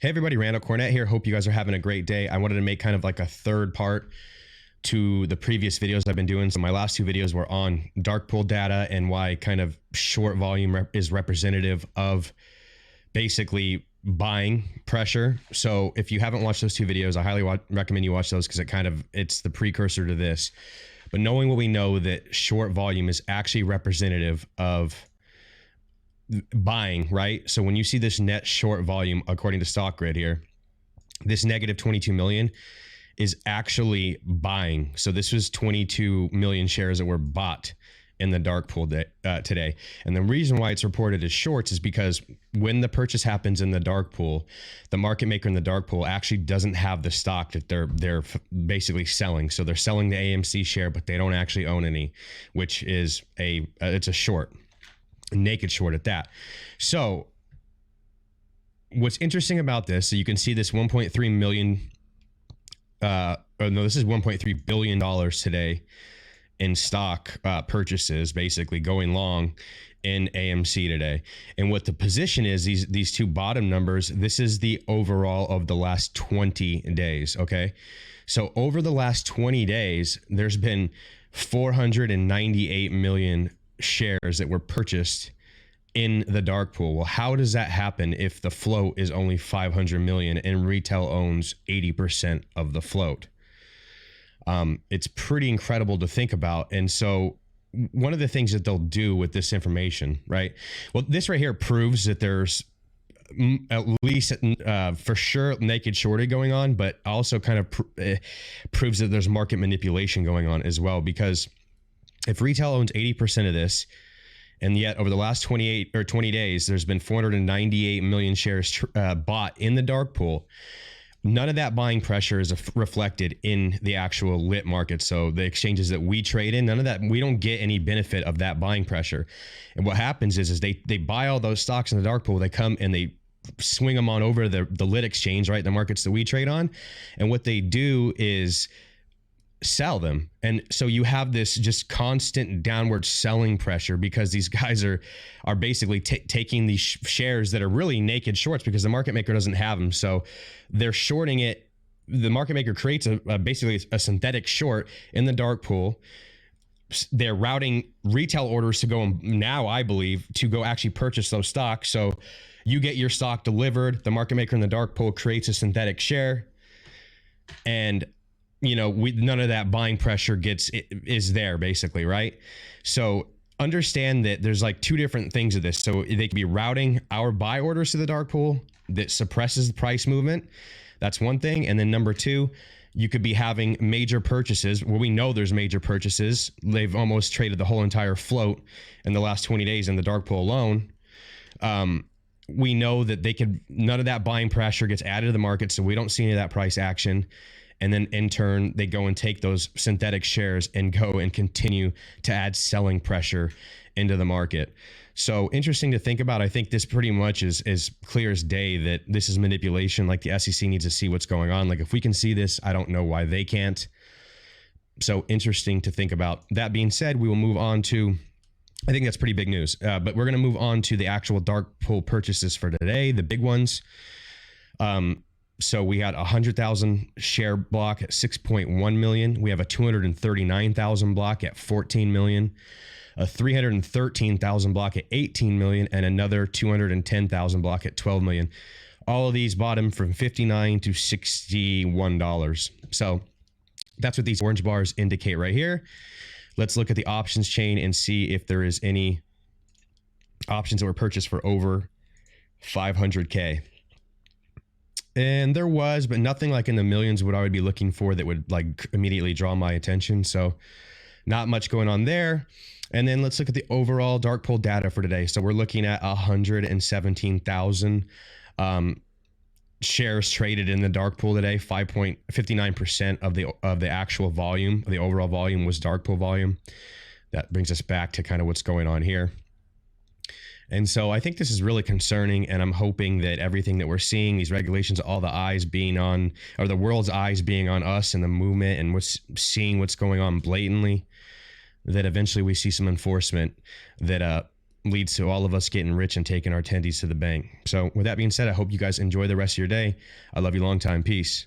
Hey everybody, Randall Cornett here. Hope you guys are having a great day. I wanted to make kind of like a third part to the previous videos I've been doing. So my last two videos were on dark pool data and why kind of short volume is representative of basically buying pressure. So if you haven't watched those two videos, I highly recommend you watch those because it's the precursor to this. But knowing what we know, that short volume is actually representative of buying, right? So when you see this net short volume, according to StockGrid here, this negative 22 million is actually buying. So this was 22 million shares that were bought in the dark pool today. And the reason why it's reported as shorts is because when the purchase happens in the dark pool, the market maker in the dark pool actually doesn't have the stock that they're basically selling. So they're selling the AMC share, but they don't actually own any, which is it's a short. Naked short at that. So what's interesting about this, so you can see this 1.3 million, this is $1.3 billion today in stock purchases, basically going long in AMC today. And what the position is, these two bottom numbers, this is the overall of the last 20 days. Okay. So over the last 20 days, there's been 498 million shares that were purchased in the dark pool. Well, how does that happen if the float is only 500 million and retail owns 80% of the float? It's pretty incredible to think about. And so one of the things that they'll do with this information, right? Well, this right here proves that there's at least for sure naked shorting going on, but also kind of proves that there's market manipulation going on as well, because if retail owns 80% of this, and yet over the last 20 days, there's been 498 million shares bought in the dark pool, none of that buying pressure is reflected in the actual lit market. So the exchanges that we trade in, none of that, we don't get any benefit of that buying pressure. And what happens is they buy all those stocks in the dark pool, they come and they swing them on over the lit exchange, right? The markets that we trade on. And what they do is sell them. And so you have this just constant downward selling pressure because these guys are basically taking these shares that are really naked shorts because the market maker doesn't have them. So they're shorting it. The market maker creates basically a synthetic short in the dark pool. They're routing retail orders to go now, I believe, to go actually purchase those stocks. So you get your stock delivered. The market maker in the dark pool creates a synthetic share, and none of that buying pressure is there basically, right? So understand that there's like two different things of this. So they could be routing our buy orders to the dark pool that suppresses the price movement. That's one thing. And then number two, you could be having major purchases. Well, we know there's major purchases. They've almost traded the whole entire float in the last 20 days in the dark pool alone. We know that none of that buying pressure gets added to the market. So we don't see any of that price action. And then in turn, they go and take those synthetic shares and go and continue to add selling pressure into the market. So interesting to think about. I think this pretty much is clear as day that this is manipulation. Like the SEC needs to see what's going on. Like if we can see this, I don't know why they can't. So interesting to think about. That being said, we will move on to, I think that's pretty big news, but we're going to move on to the actual dark pool purchases for today, the big ones. So we had a 100,000 share block at 6.1 million. We have a 239,000 block at 14 million, a 313,000 block at 18 million, and another 210,000 block at 12 million. All of these bottom from $59 to $61. So that's what these orange bars indicate right here. Let's look at the options chain and see if there is any options that were purchased for over 500K. And there was, but nothing like in the millions what I would be looking for that would like immediately draw my attention. So not much going on there. And then let's look at the overall dark pool data for today. So we're looking at 117,000 shares traded in the dark pool today. 5.59% of the actual volume, the overall volume was dark pool volume. That brings us back to kind of what's going on here. And so I think this is really concerning, and I'm hoping that everything that we're seeing, these regulations, all the eyes being on, or the world's eyes being on us and the movement and seeing what's going on blatantly, that eventually we see some enforcement that leads to all of us getting rich and taking our tendies to the bank. So with that being said, I hope you guys enjoy the rest of your day. I love you long time. Peace.